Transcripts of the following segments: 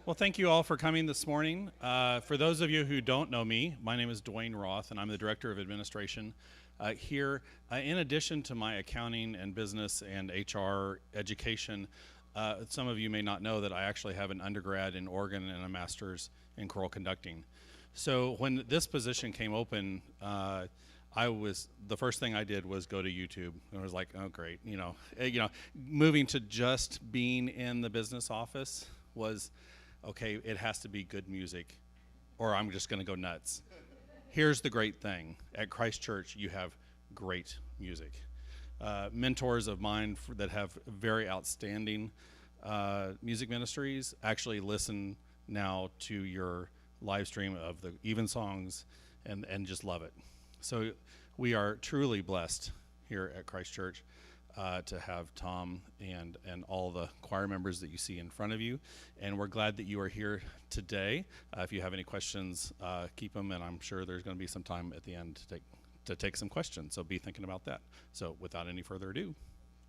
Well, thank you all for coming this morning. For those of you who don't know me, my name is Dwayne Roth, and I'm the Director of Administration here. In addition to my accounting and business and HR education, some of you may not know that I actually have an undergrad in organ and a master's in choral conducting. So when this position came open, the first thing I did was go to YouTube. And I was like, oh great, moving to just being in the business office was, okay, it has to be good music or I'm just gonna go nuts. Here's the great thing, at Christ Church you have great music. Mentors of mine that have very outstanding music ministries actually listen now to your live stream of the evensongs and just love it. So we are truly blessed here at Christ Church to have Tom and all the choir members that you see in front of you. And we're glad that you are here today. If you have any questions, keep them, and I'm sure there's going to be some time at the end to take some questions. So be thinking about that. So without any further ado,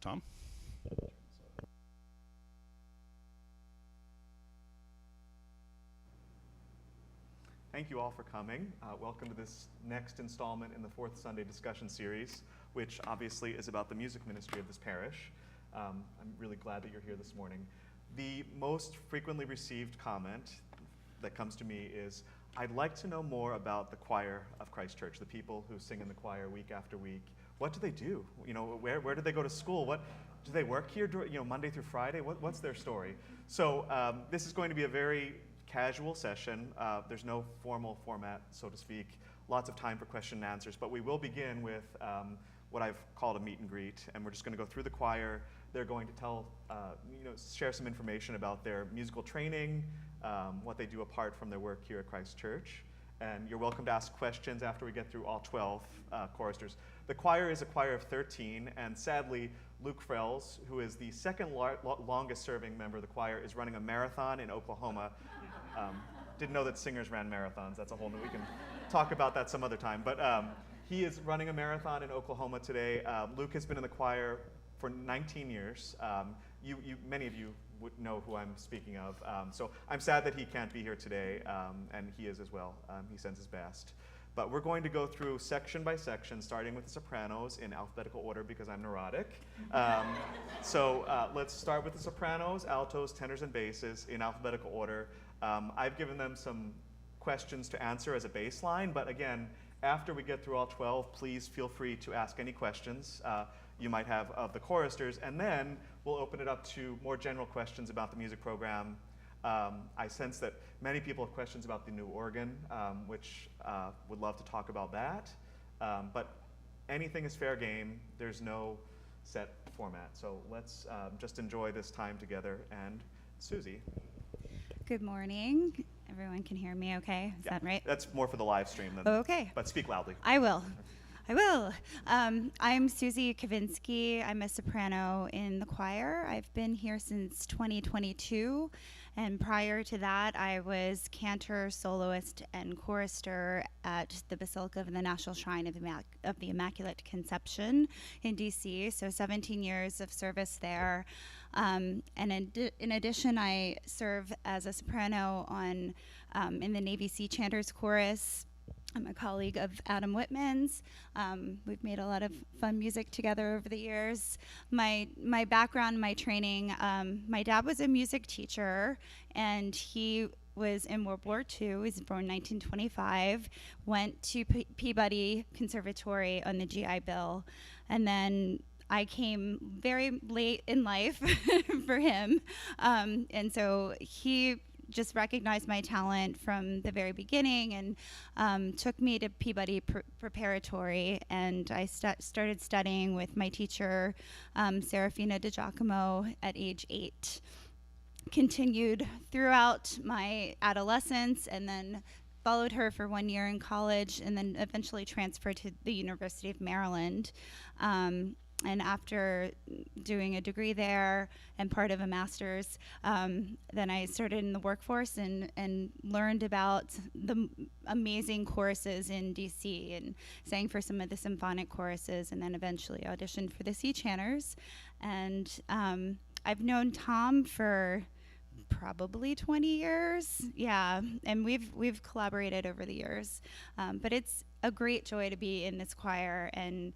Tom? Thank you all for coming. Welcome to this next installment in the Fourth Sunday Discussion Series, which obviously is about the music ministry of this parish. I'm really glad that you're here this morning. The most frequently received comment that comes to me is, I'd like to know more about the choir of Christ Church, the people who sing in the choir week after week. What do they do? Where do they go to school? Do they work here Monday through Friday? What's their story? So this is going to be a very casual session. There's no formal format, so to speak. Lots of time for question and answers, but we will begin with what I've called a meet and greet, and we're just going to go through the choir. They're going to share some information about their musical training, what they do apart from their work here at Christ Church, and you're welcome to ask questions after we get through all 12 choristers. The choir is a choir of 13, and sadly, Luke Frells, who is the second longest serving member of the choir, is running a marathon in Oklahoma. Didn't know that singers ran marathons. That's a whole new, we can talk about that some other time. But he is running a marathon in Oklahoma today. Luke has been in the choir for 19 years. Many of you would know who I'm speaking of. So I'm sad that he can't be here today, and he is as well. He sends his best. But we're going to go through section by section, starting with the sopranos in alphabetical order because I'm neurotic. Let's start with the sopranos, altos, tenors, and basses in alphabetical order. I've given them some questions to answer as a baseline, but again, after we get through all 12, please feel free to ask any questions you might have of the choristers, and then we'll open it up to more general questions about the music program. I sense that many people have questions about the new organ, which would love to talk about that. But anything is fair game. There's no set format. So let's just enjoy this time together. And Susie. Good morning. Everyone can hear me okay? Is that right? That's more for the live stream than. Okay. But speak loudly. I will. I'm Susie Kavinsky. I'm a soprano in the choir. I've been here since 2022. And prior to that, I was cantor, soloist, and chorister at the Basilica of the National Shrine of the Immaculate Conception in DC. So 17 years of service there. And in addition, I serve as a soprano in the Navy Sea Chanters Chorus. I'm a colleague of Adam Whitman's. We've made a lot of fun music together over the years. My background, my training, my dad was a music teacher, and he was in World War II. He was born in 1925, went to Peabody Conservatory on the GI Bill, and then I came very late in life for him, and so he just recognized my talent from the very beginning and took me to Peabody Preparatory, and I started studying with my teacher, Serafina DiGiacomo, at age 8. Continued throughout my adolescence, and then followed her for 1 year in college, and then eventually transferred to the University of Maryland. And after doing a degree there and part of a master's, then I started in the workforce and learned about the amazing choruses in DC and sang for some of the symphonic choruses, and then eventually auditioned for the Sea Chanters. And I've known Tom for probably 20 years. Yeah, and we've collaborated over the years. But it's a great joy to be in this choir, and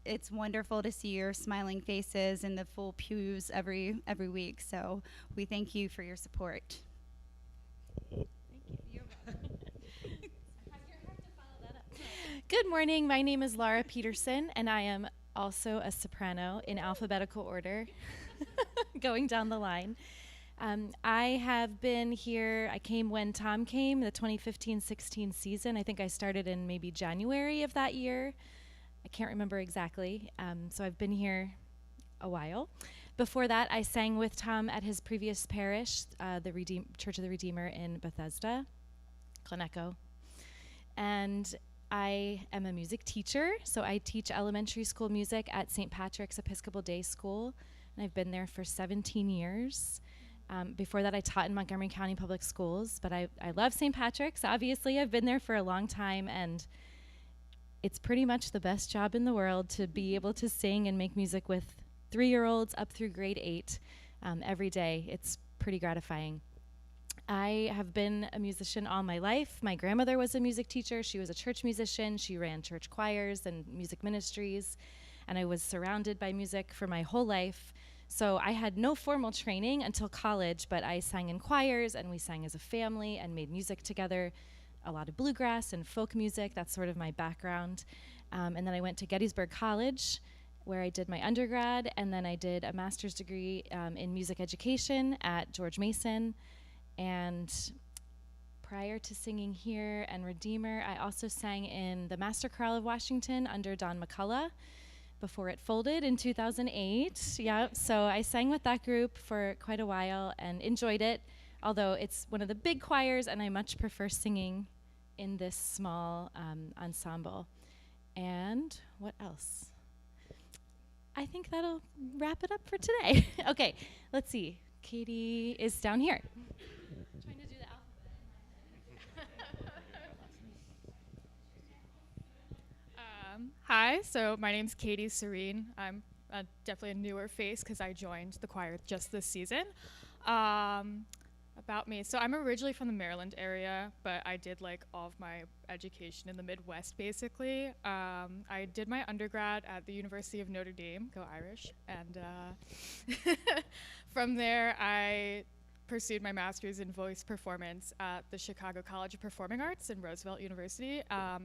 it's wonderful to see your smiling faces and the full pews every week. So we thank you for your support. Thank you. You're welcome. Good morning. My name is Laura Peterson, and I am also a soprano in alphabetical order, going down the line. I have been here. I came when Tom came, the 2015-16 season. I think I started in maybe January of that year. I can't remember exactly. So I've been here a while. Before that, I sang with Tom at his previous parish, the Church of the Redeemer in Bethesda, Cloneco. And I am a music teacher, so I teach elementary school music at St. Patrick's Episcopal Day School, and I've been there for 17 years. Before that, I taught in Montgomery County Public Schools, but I love St. Patrick's. Obviously, I've been there for a long time, and it's pretty much the best job in the world to be able to sing and make music with 3-year-olds up through grade 8 every day. It's pretty gratifying. I have been a musician all my life. My grandmother was a music teacher. She was a church musician. She ran church choirs and music ministries, and I was surrounded by music for my whole life. So I had no formal training until college, but I sang in choirs, and we sang as a family and made music together, a lot of bluegrass and folk music. That's sort of my background. And then I went to Gettysburg College, where I did my undergrad, and then I did a master's degree in music education at George Mason. And prior to singing here and Redeemer, I also sang in the Master Chorale of Washington under Don McCullough before it folded in 2008. Yep, so I sang with that group for quite a while and enjoyed it, although it's one of the big choirs, and I much prefer singing in this small ensemble. And what else? I think that'll wrap it up for today. Okay, let's see. Katie is down here. Trying to do the alphabet. Hi, so my name's Katie Serene. I'm definitely a newer face because I joined the choir just this season. About me, so I'm originally from the Maryland area, but I did like all of my education in the Midwest basically. I did my undergrad at the University of Notre Dame, go Irish, and from there I pursued my master's in voice performance at the Chicago College of Performing Arts and Roosevelt University,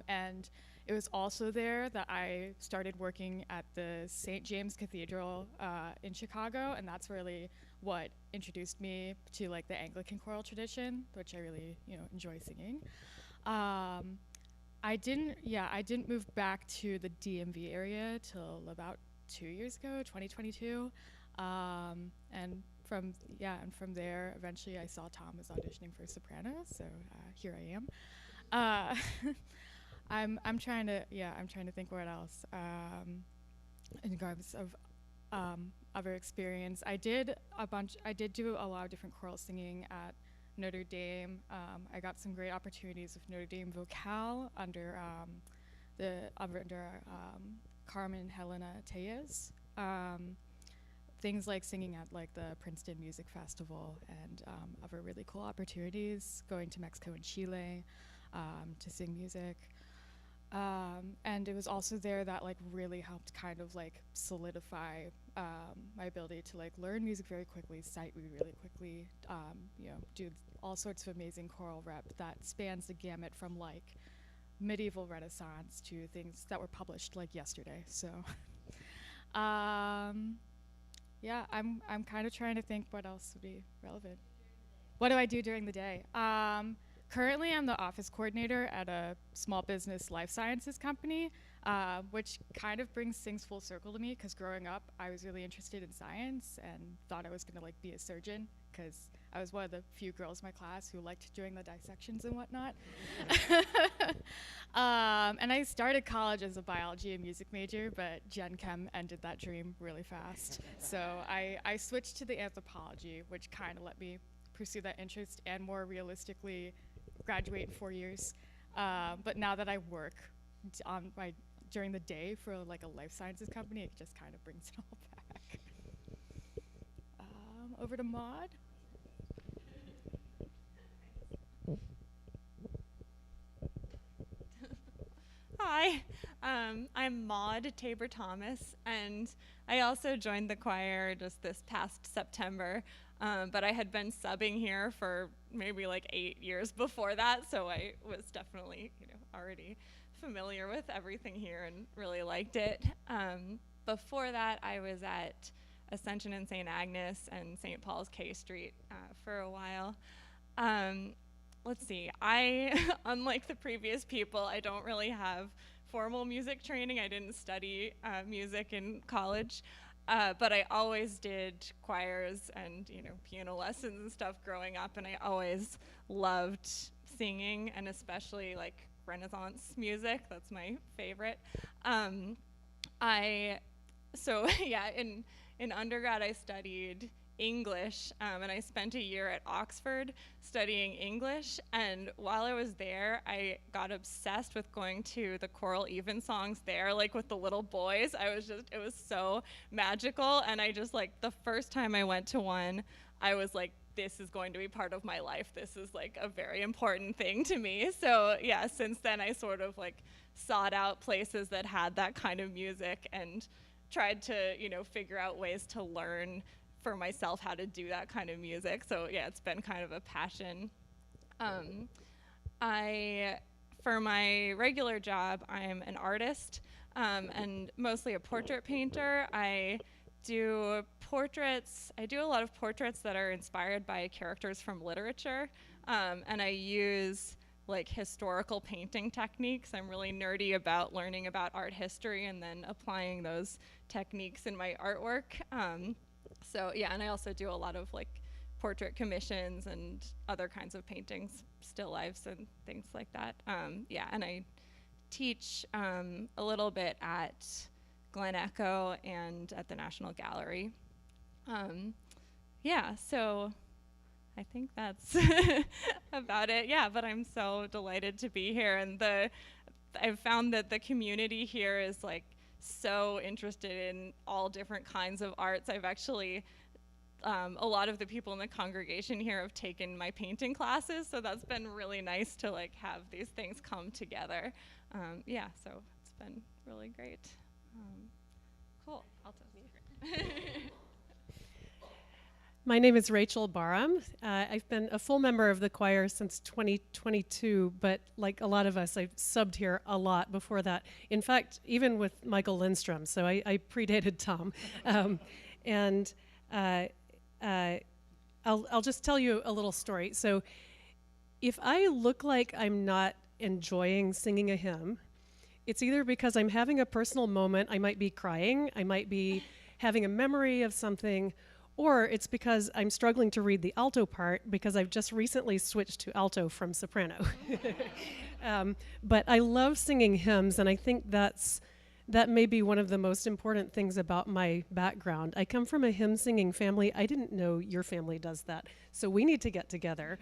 and it was also there that I started working at the St. James Cathedral in Chicago, and that's really what introduced me to like the Anglican choral tradition, which I really enjoy singing. I didn't move back to the DMV area till about 2 years ago, 2022, and from there, eventually I saw Tom was auditioning for soprano, so here I am. I'm trying to think what else. In regards of other experience, I did do a lot of different choral singing at Notre Dame. I got some great opportunities with Notre Dame Vocal under Carmen Helena Tellez. Things like singing at like the Princeton Music Festival and other really cool opportunities, going to Mexico and Chile to sing music. And it was also there that like really helped kind of like solidify my ability to like learn music very quickly, sight read really quickly, do all sorts of amazing choral rep that spans the gamut from like medieval Renaissance to things that were published like yesterday. So yeah, I'm kind of trying to think what else would be relevant. What do I do during the day? Currently, I'm the office coordinator at a small business life sciences company, which kind of brings things full circle to me, because growing up, I was really interested in science and thought I was gonna like be a surgeon, because I was one of the few girls in my class who liked doing the dissections and whatnot. And I started college as a biology and music major, but Gen Chem ended that dream really fast. So I switched to the anthropology, which kind of let me pursue that interest and more realistically graduate in 4 years. But now that I work during the day for like a life sciences company, it just kind of brings it all back. Over to Maud. I'm Maud Tabor Thomas, and I also joined the choir just this past September, but I had been subbing here for maybe like 8 years before that, so I was definitely, already familiar with everything here and really liked it. Before that, I was at Ascension and St. Agnes and St. Paul's K Street for a while. Let's see, unlike the previous people, I don't really have formal music training. I didn't study music in college, but I always did choirs and piano lessons and stuff growing up, and I always loved singing, and especially like Renaissance music. That's my favorite. In undergrad I studied English, and I spent a year at Oxford studying English, and while I was there I got obsessed with going to the choral evensongs there, like with the little boys. It was so magical, and I just like the first time I went to one I was like, this is going to be part of my life. This is like a very important thing to me. So yeah, since then I sort of like sought out places that had that kind of music and tried to figure out ways to learn for myself how to do that kind of music. So yeah, it's been kind of a passion. For my regular job, I'm an artist and mostly a portrait painter. I do a lot of portraits that are inspired by characters from literature, and I use like historical painting techniques. I'm really nerdy about learning about art history and then applying those techniques in my artwork. So yeah, and I also do a lot of like portrait commissions and other kinds of paintings, still lifes and things like that. Yeah, and I teach a little bit at Glen Echo and at the National Gallery. Yeah, so I think that's about it. Yeah, but I'm so delighted to be here, and I've found that the community here is like so interested in all different kinds of arts. I've actually, a lot of the people in the congregation here have taken my painting classes, so that's been really nice to like have these things come together. Yeah, so it's been really great. Cool, I'll tell you. My name is Rachel Barham. I've been a full member of the choir since 2022, but like a lot of us, I've subbed here a lot before that. In fact, even with Michael Lindstrom, so I predated Tom. I'll just tell you a little story. So if I look like I'm not enjoying singing a hymn, it's either because I'm having a personal moment, I might be crying, I might be having a memory of something, or it's because I'm struggling to read the alto part because I've just recently switched to alto from soprano. But I love singing hymns, and I think that may be one of the most important things about my background. I come from a hymn singing family. I didn't know your family does that, so we need to get together.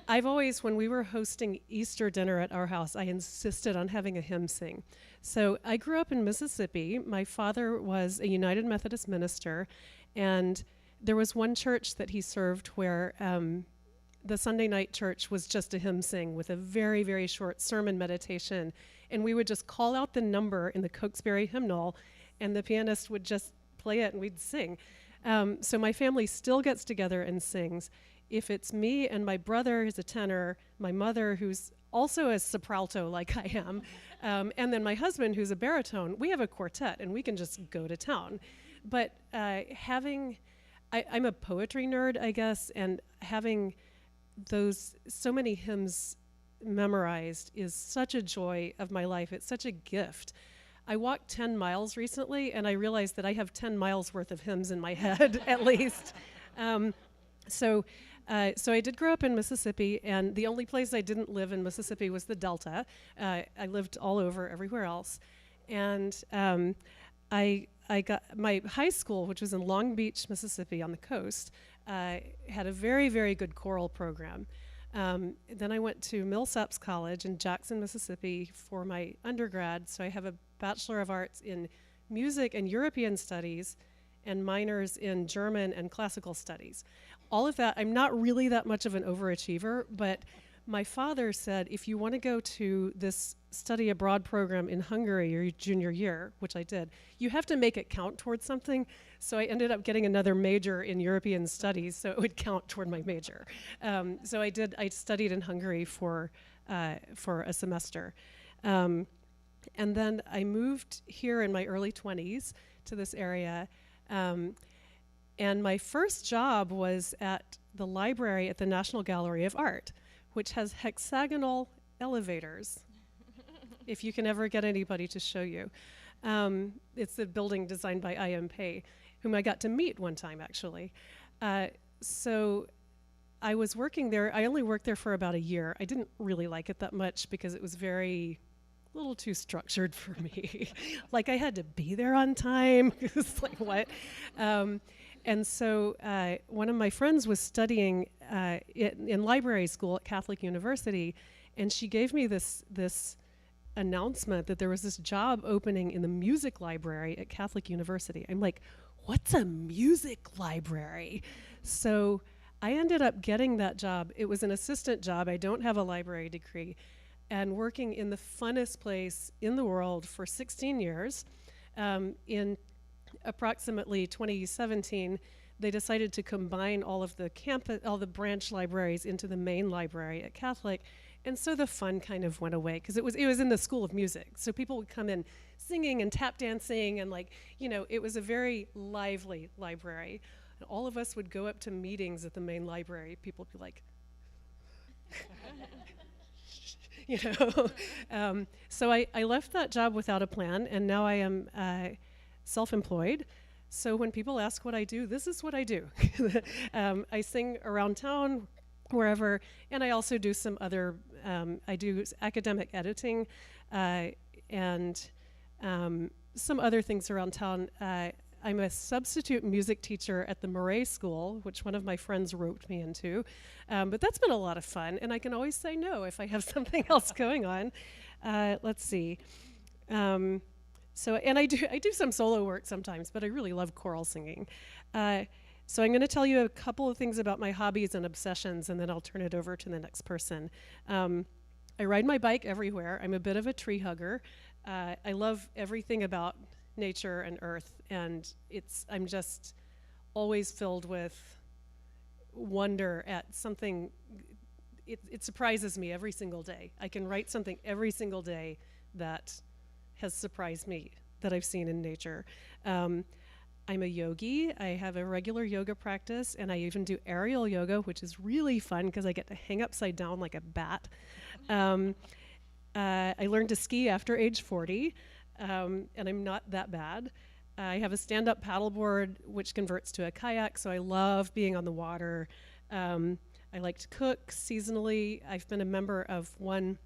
I've always, when we were hosting Easter dinner at our house, I insisted on having a hymn sing. So I grew up in Mississippi. My father was a United Methodist minister, and there was one church that he served where the Sunday night church was just a hymn sing with a very, very short sermon meditation. And we would just call out the number in the Cokesbury hymnal, and the pianist would just play it and we'd sing. So my family still gets together and sings. If it's me and my brother, who's a tenor, my mother, who's also a sopralto like I am, and then my husband, who's a baritone, we have a quartet and we can just go to town. But I'm a poetry nerd, I guess, and having so many hymns memorized is such a joy of my life. It's such a gift. I walked 10 miles recently, and I realized that I have 10 miles worth of hymns in my head, at least. So I did grow up in Mississippi, and the only place I didn't live in Mississippi was the Delta. I lived all over, everywhere else. And I got my high school, which was in Long Beach, Mississippi, on the coast, had a very, very good choral program. Then I went to Millsaps College in Jackson, Mississippi for my undergrad. So I have a Bachelor of Arts in Music and European Studies and minors in German and Classical Studies. All of that, I'm not really that much of an overachiever, but my father said, if you want to go to this study abroad program in Hungary your junior year, which I did, you have to make it count towards something. So I ended up getting another major in European studies, so it would count toward my major. So I studied in Hungary for a semester. And then I moved here in my early 20s to this area. And my first job was at the library at the National Gallery of Art, which has hexagonal elevators, if you can ever get anybody to show you. It's a building designed by I.M. Pei, whom I got to meet one time, actually. So I was working there. I only worked there for about a year. I didn't really like it that much because it was a little too structured for me. Like, I had to be there on time. It was like, what? And so one of my friends was studying in library school at Catholic University, and she gave me this announcement that there was this job opening in the music library at Catholic University. I'm like, what's a music library? So I ended up getting that job. It was an assistant job. I don't have a library degree. And working in the funnest place in the world for 16 years. In approximately 2017, they decided to combine all the branch libraries into the main library at Catholic. And so the fun kind of went away because it was in the School of Music. So people would come in singing and tap dancing and it was a very lively library. And all of us would go up to meetings at the main library. People would be like, So I left that job without a plan, and now I am self-employed. So when people ask what I do, this is what I do. I sing around town, wherever, and I also do some other, I do academic editing and some other things around town. I'm a substitute music teacher at the Murray School, which one of my friends roped me into. But that's been a lot of fun, and I can always say no if I have something else going on. Let's see. And I do some solo work sometimes, but I really love choral singing. So I'm going to tell you a couple of things about my hobbies and obsessions, and then I'll turn it over to the next person. I ride my bike everywhere. I'm a bit of a tree hugger. I love everything about nature and earth, and I'm just always filled with wonder at something. It surprises me every single day. I can write something every single day that has surprised me that I've seen in nature. I'm a yogi. I have a regular yoga practice, and I even do aerial yoga, which is really fun because I get to hang upside down like a bat. I learned to ski after age 40, and I'm not that bad. I have a stand-up paddleboard, which converts to a kayak, so I love being on the water. I like to cook seasonally. I've been a member of one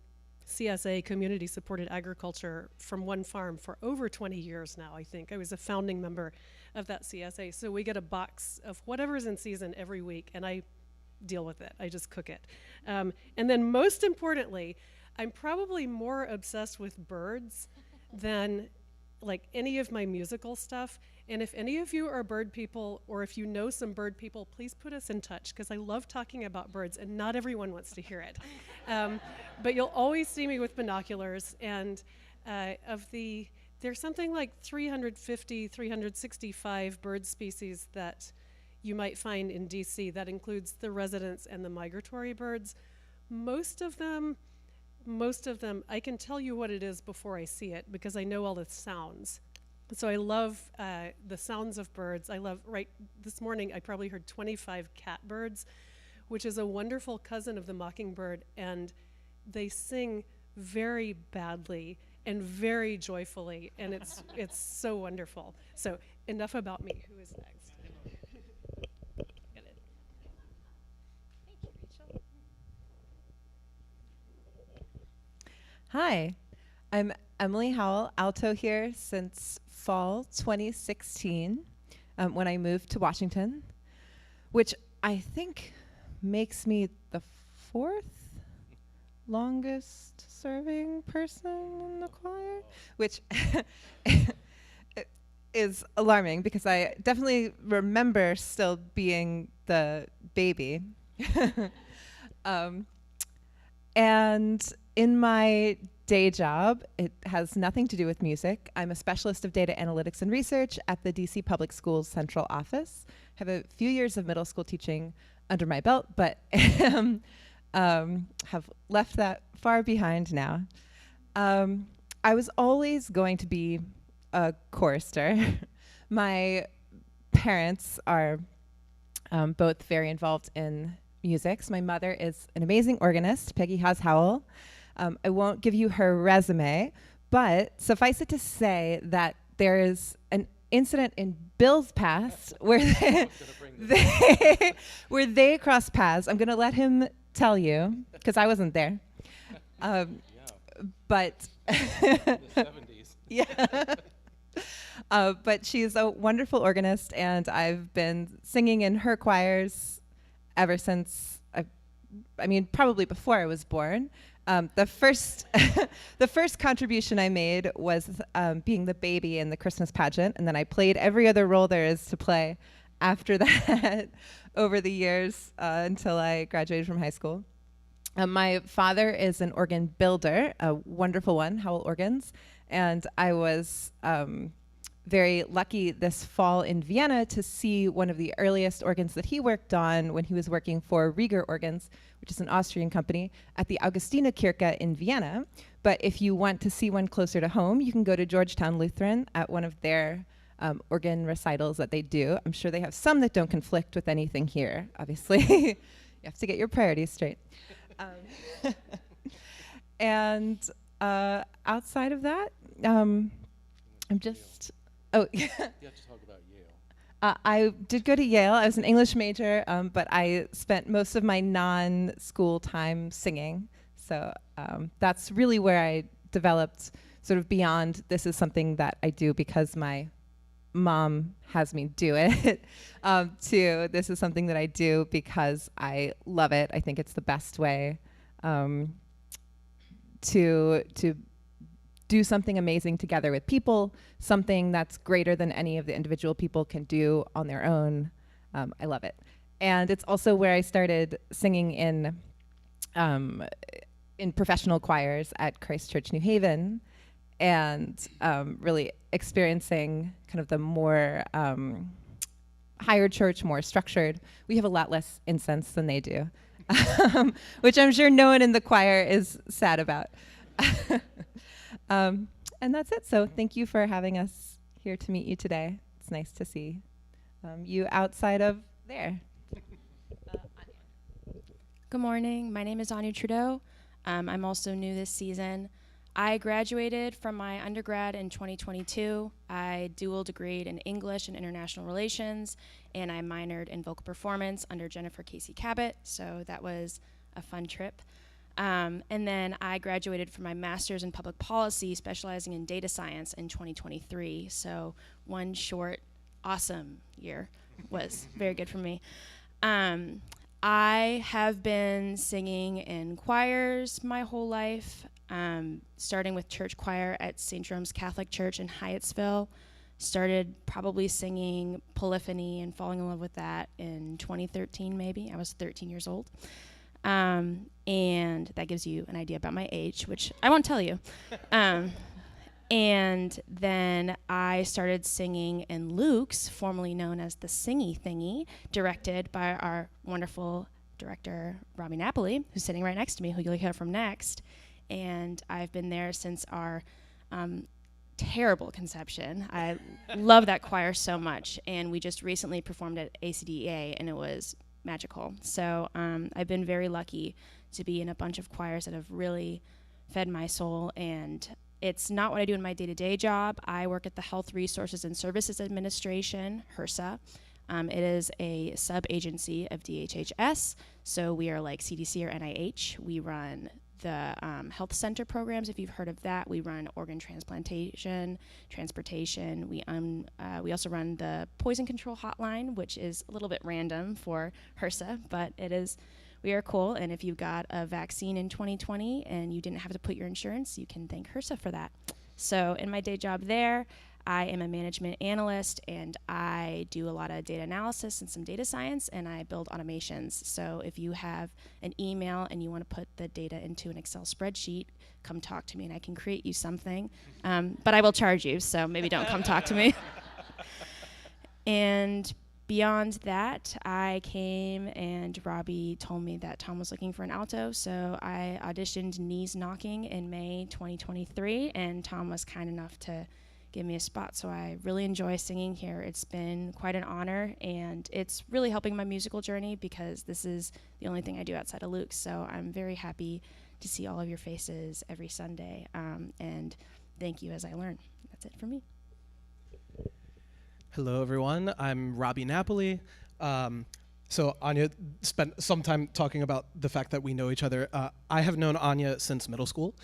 CSA, Community Supported Agriculture, from one farm for over 20 years now, I think. I was a founding member of that CSA. So we get a box of whatever's in season every week, and I deal with it. I just cook it. And then most importantly, I'm probably more obsessed with birds than like any of my musical stuff. And if any of you are bird people, or if you know some bird people, please put us in touch, because I love talking about birds, and not everyone wants to hear it. But you'll always see me with binoculars, and there's something like 350, 365 bird species that you might find in DC. That includes the residents and the migratory birds. Most of them, I can tell you what it is before I see it, because I know all the sounds. So I love the sounds of birds. Right this morning, I probably heard 25 catbirds, which is a wonderful cousin of the mockingbird, and they sing very badly and very joyfully, and it's so wonderful. So enough about me. Who is next? Get it. Thank you, Rachel. Hi, I'm Emily Howell, alto here since fall 2016, when I moved to Washington, which I think makes me the 4th longest serving person in the choir, which is alarming because I definitely remember still being the baby. And in my day job, it has nothing to do with music. I'm a specialist of data analytics and research at the DC Public Schools Central Office. I have a few years of middle school teaching under my belt, but have left that far behind now. I was always going to be a chorister. My parents are both very involved in music. So my mother is an amazing organist, Peggy Haas-Howell. I won't give you her resume, but suffice it to say that there is an incident in Bill's past where where they crossed paths. I'm going to let him tell you because I wasn't there. But the 70s. yeah. But she's a wonderful organist, and I've been singing in her choirs ever since, I mean, probably before I was born. The first the first contribution I made was being the baby in the Christmas pageant, and then I played every other role there is to play after that over the years until I graduated from high school. My father is an organ builder, a wonderful one, Howell Organs, and I was very lucky this fall in Vienna to see one of the earliest organs that he worked on when he was working for Rieger Organs, which is an Austrian company, at the Augustinerkirche in Vienna. But if you want to see one closer to home, you can go to Georgetown Lutheran at one of their organ recitals that they do. I'm sure they have some that don't conflict with anything here, obviously. You have to get your priorities straight. And outside of that, I'm just... Oh, You have to talk about Yale. I did go to Yale. I was an English major, but I spent most of my non-school time singing. So that's really where I developed sort of beyond this is something that I do because my mom has me do it, to this is something that I do because I love it. I think it's the best way to do something amazing together with people, something that's greater than any of the individual people can do on their own. I love it. And it's also where I started singing in professional choirs at Christ Church New Haven, and really experiencing kind of the more higher church, more structured. We have a lot less incense than they do, which I'm sure no one in the choir is sad about. And that's it. So thank you for having us here to meet you today. It's nice to see you outside of there. Good morning. My name is Anya Trudeau. I'm also new this season. I graduated from my undergrad in 2022. I dual degreed in English and International Relations, and I minored in vocal performance under Jennifer Casey Cabot, so that was a fun trip. And then I graduated from my master's in public policy, specializing in data science in 2023. So one short, awesome year was very good for me. I have been singing in choirs my whole life, starting with church choir at St. Jerome's Catholic Church in Hyattsville. Started probably singing polyphony and falling in love with that in 2013 maybe. I was 13 years old. And that gives you an idea about my age, which I won't tell you. And then I started singing in Luke's, formerly known as the Singy Thingy, directed by our wonderful director, Robbie Napoli, who's sitting right next to me, who you'll hear from next. And I've been there since our terrible conception. I love that choir so much. And we just recently performed at ACDEA, and it was magical. So I've been very lucky to be in a bunch of choirs that have really fed my soul, and it's not what I do in my day-to-day job. I work at the Health Resources and Services Administration, HRSA. It is a sub-agency of DHHS, so we are like CDC or NIH. We run the health center programs, if you've heard of that. We run organ transplantation, transportation. We also run the poison control hotline, which is a little bit random for HRSA, but we are cool. And if you got a vaccine in 2020 and you didn't have to put your insurance, you can thank HRSA for that. So in my day job there, I am a management analyst, and I do a lot of data analysis and some data science, and I build automations. So if you have an email and you want to put the data into an Excel spreadsheet, come talk to me and I can create you something. But I will charge you, so maybe don't come talk to me. And beyond that, I came and Robbie told me that Tom was looking for an alto, so I auditioned Knees Knocking in May 2023, and Tom was kind enough to give me a spot, so I really enjoy singing here. It's been quite an honor, and it's really helping my musical journey because this is the only thing I do outside of Luke's, so I'm very happy to see all of your faces every Sunday, and thank you as I learn. That's it for me. Hello, everyone. I'm Robbie Napoli. So Anya spent some time talking about the fact that we know each other. I have known Anya since middle school.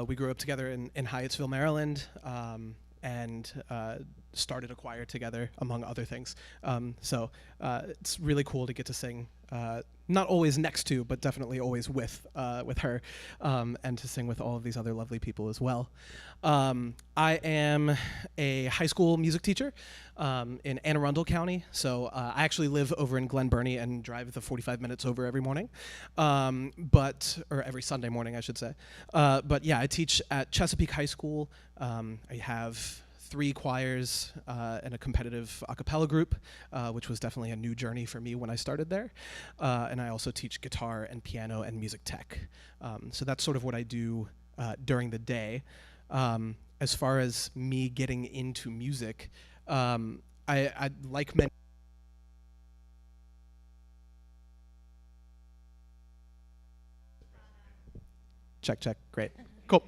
We grew up together in Hyattsville, Maryland, and started a choir together, among other things. So it's really cool to get to sing, not always next to, but definitely always with her, and to sing with all of these other lovely people as well. I am a high school music teacher in Anne Arundel County. So I actually live over in Glen Burnie and drive the 45 minutes over every morning, or every Sunday morning, I should say. But yeah, I teach at Chesapeake High School. I have 3 choirs and a competitive a cappella group, which was definitely a new journey for me when I started there. And I also teach guitar and piano and music tech. So that's sort of what I do during the day. As far as me getting into music, I like many. Check, great. Cool.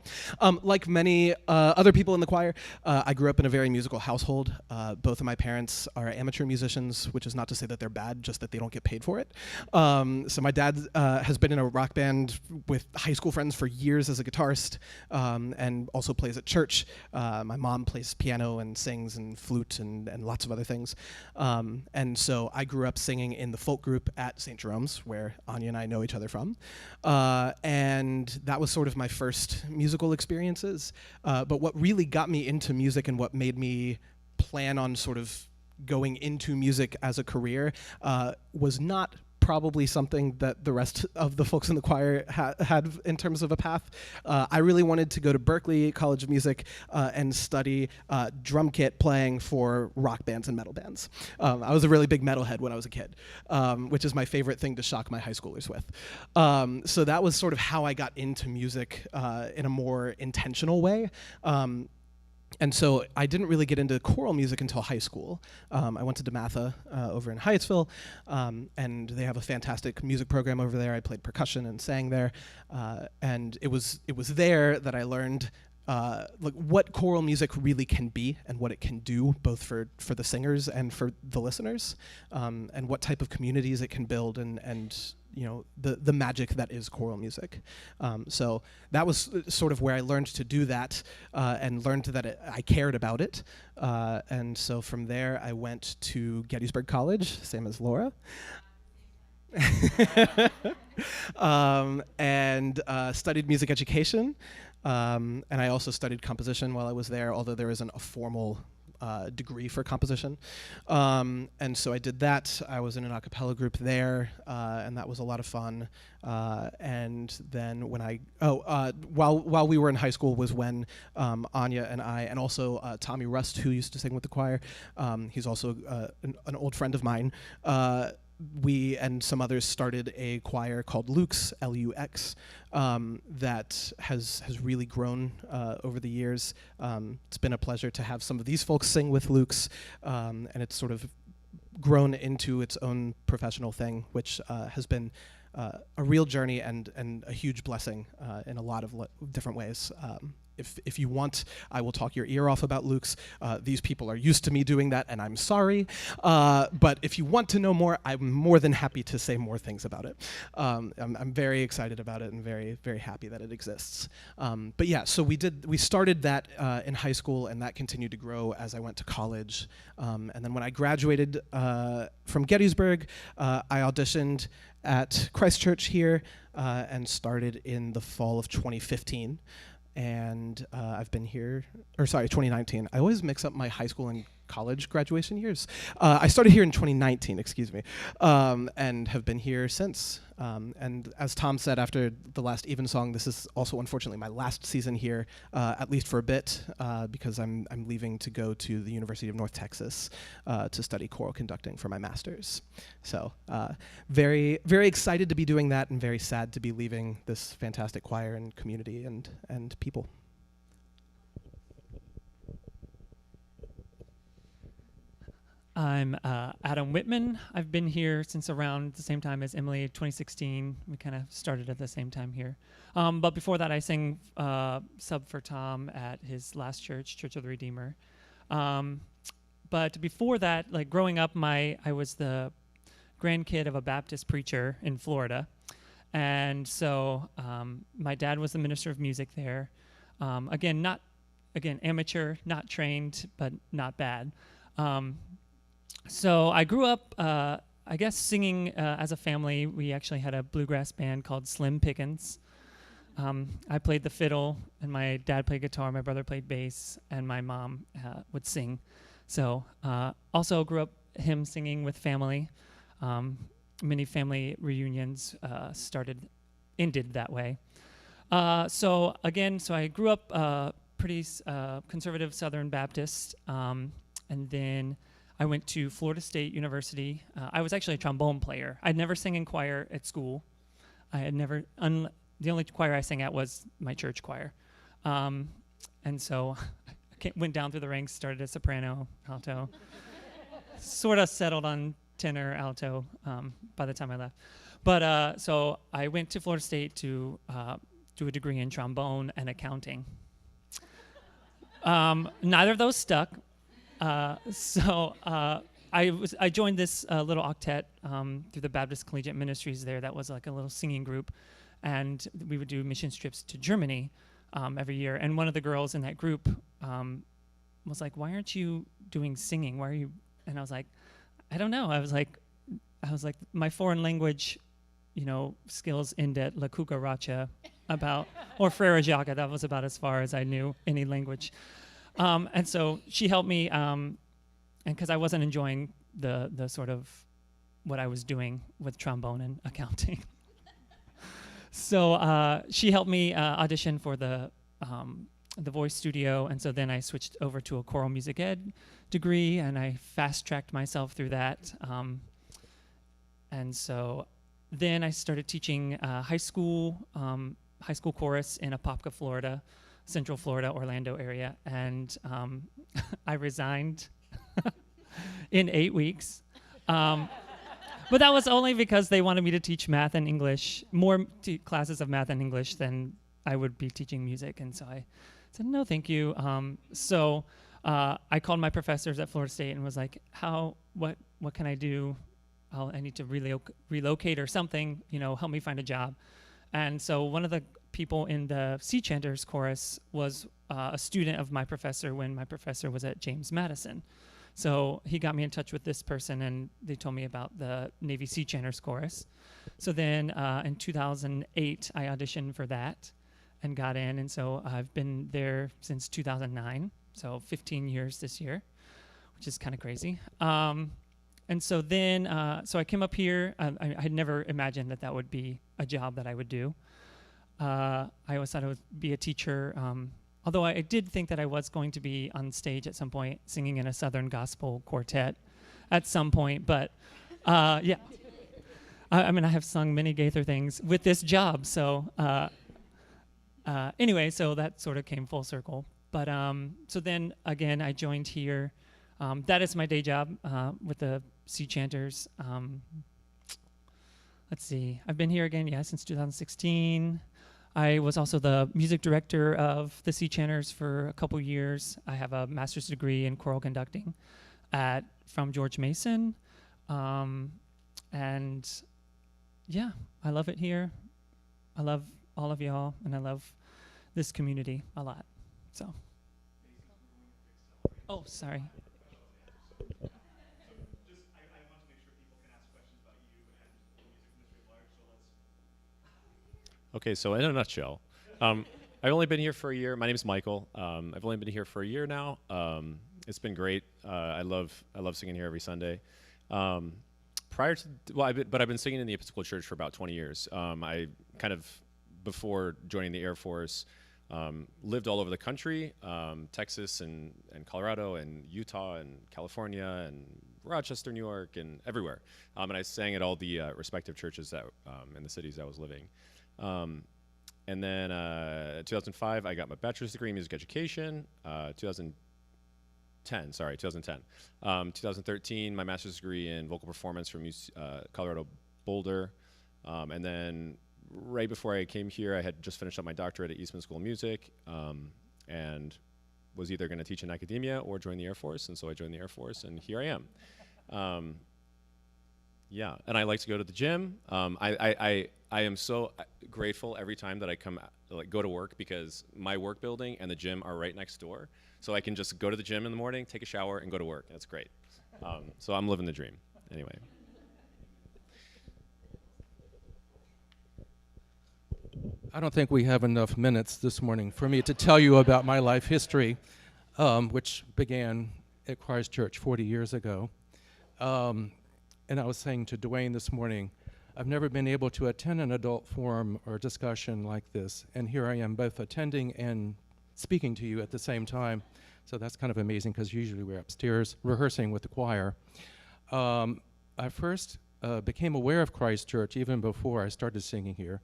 Like many other people in the choir, I grew up in a very musical household. Both of my parents are amateur musicians, which is not to say that they're bad, just that they don't get paid for it. So my dad has been in a rock band with high school friends for years as a guitarist, and also plays at church. My mom plays piano and sings and flute and lots of other things. And so I grew up singing in the folk group at St. Jerome's, where Anya and I know each other from. And that was sort of my first musical experiences, but what really got me into music and what made me plan on sort of going into music as a career was not probably something that the rest of the folks in the choir had in terms of a path. I really wanted to go to Berklee College of Music and study drum kit playing for rock bands and metal bands. I was a really big metalhead when I was a kid, which is my favorite thing to shock my high schoolers with. So that was sort of how I got into music in a more intentional way. And so I didn't really get into choral music until high school. I went to DeMatha over in Hyattsville, and they have a fantastic music program over there. I played percussion and sang there, and it was there that I learned like what choral music really can be and what it can do, both for the singers and for the listeners, and what type of communities it can build, and you know, the magic that is choral music. So that was sort of where I learned to do that, and learned that I cared about it. And so from there, I went to Gettysburg College, same as Laura. And studied music education. And I also studied composition while I was there, although there isn't a formal degree for composition. And so I did that. I was in an a cappella group there, and that was a lot of fun. And then when while we were in high school was when Anya and I, and also Tommy Rust, who used to sing with the choir, he's also an old friend of mine, we and some others started a choir called Luke's, L-U-X, that has really grown over the years. It's been a pleasure to have some of these folks sing with Luke's, and it's sort of grown into its own professional thing, which has been a real journey and a huge blessing in a lot of different ways. If you want, I will talk your ear off about Luke's. These people are used to me doing that, and I'm sorry. But if you want to know more, I'm more than happy to say more things about it. I'm very excited about it and very, very happy that it exists. But yeah, so we started that in high school, and that continued to grow as I went to college. And then when I graduated from Gettysburg, I auditioned at Christ Church here and started in the fall of 2015. and I've been here, 2019. I always mix up my high school and college graduation years. I started here in 2019, excuse me, and have been here since. And as Tom said after the last Evensong, this is also unfortunately my last season here, at least for a bit, because I'm leaving to go to the University of North Texas to study choral conducting for my master's. So very, very excited to be doing that, and very sad to be leaving this fantastic choir and community and people. I'm Adam Whitman. I've been here since around the same time as Emily, 2016. We kind of started at the same time here. But before that, I sang sub for Tom at his last church, Church of the Redeemer. But before that, like growing up, I was the grandkid of a Baptist preacher in Florida. And so my dad was the minister of music there. Again, amateur, not trained, but not bad. So I grew up, I guess, singing as a family. We actually had a bluegrass band called Slim Pickens. I played the fiddle, and my dad played guitar, my brother played bass, and my mom would sing. So also grew up hymn singing with family. Many family reunions ended that way. So I grew up pretty conservative Southern Baptist, and then I went to Florida State University. I was actually a trombone player. I'd never sang in choir at school. I had never, the only choir I sang at was my church choir. And so I went down through the ranks, started as soprano, alto, sort of settled on tenor, alto by the time I left. But so I went to Florida State to do a degree in trombone and accounting. Neither of those stuck. So I joined this little octet through the Baptist Collegiate Ministries there. That was like a little singing group, and we would do mission trips to Germany every year. And one of the girls in that group was like, "Why aren't you doing singing? Why are you?" And I was like, "I don't know." I was like, my foreign language, skills end at La Cucaracha, or Frere Jacques. That was about as far as I knew any language. And so she helped me, and because I wasn't enjoying the sort of what I was doing with trombone and accounting. So she helped me audition for the voice studio, and so then I switched over to a choral music ed degree, and I fast-tracked myself through that. And so then I started teaching high school chorus in Apopka, Florida, Central Florida, Orlando area, and I resigned in 8 weeks. But that was only because they wanted me to teach math and English, more classes of math and English than I would be teaching music, and so I said, no, thank you. So I called my professors at Florida State and was like, what can I do? I need to relocate or something, help me find a job. And so one of the people in the Sea Chanters chorus was a student of my professor when my professor was at James Madison. So he got me in touch with this person, and they told me about the Navy Sea Chanters chorus. So then in 2008, I auditioned for that and got in, and so I've been there since 2009, so 15 years this year, which is kind of crazy. And so then, so I came up here. I had never imagined that would be a job that I would do. I always thought I would be a teacher, although I did think that I was going to be on stage at some point singing in a Southern gospel quartet at some point, but yeah. I mean, I have sung many Gaither things with this job, so anyway, so that sort of came full circle. But so then, again, I joined here. That is my day job with the Sea Chanters. Let's see, I've been here again, since 2016. I was also the music director of the Sea Chanters for a couple years. I have a master's degree in choral conducting from George Mason. And yeah, I love it here. I love all of y'all, and I love this community a lot, so. Oh, sorry. Okay, so in a nutshell, I've only been here for a year. My name is Michael. I've only been here for a year now. It's been great. I love singing here every Sunday. I've been singing in the Episcopal Church for about 20 years. I kind of, before joining the Air Force, lived all over the country, Texas and Colorado and Utah and California and Rochester, New York, and everywhere. And I sang at all the respective churches that in the cities I was living. And then 2005, I got my bachelor's degree in music education. 2010. 2013, my master's degree in vocal performance from Colorado Boulder. And then right before I came here, I had just finished up my doctorate at Eastman School of Music, and was either going to teach in academia or join the Air Force. And so I joined the Air Force, and here I am. Yeah, and I like to go to the gym. I am so grateful every time that I go to work, because my work building and the gym are right next door. So I can just go to the gym in the morning, take a shower, and go to work. That's great. So I'm living the dream. Anyway. I don't think we have enough minutes this morning for me to tell you about my life history, which began at Christ Church 40 years ago. And I was saying to Dwayne this morning, I've never been able to attend an adult forum or discussion like this, and here I am both attending and speaking to you at the same time. So that's kind of amazing, because usually we're upstairs rehearsing with the choir. I first became aware of Christ Church even before I started singing here.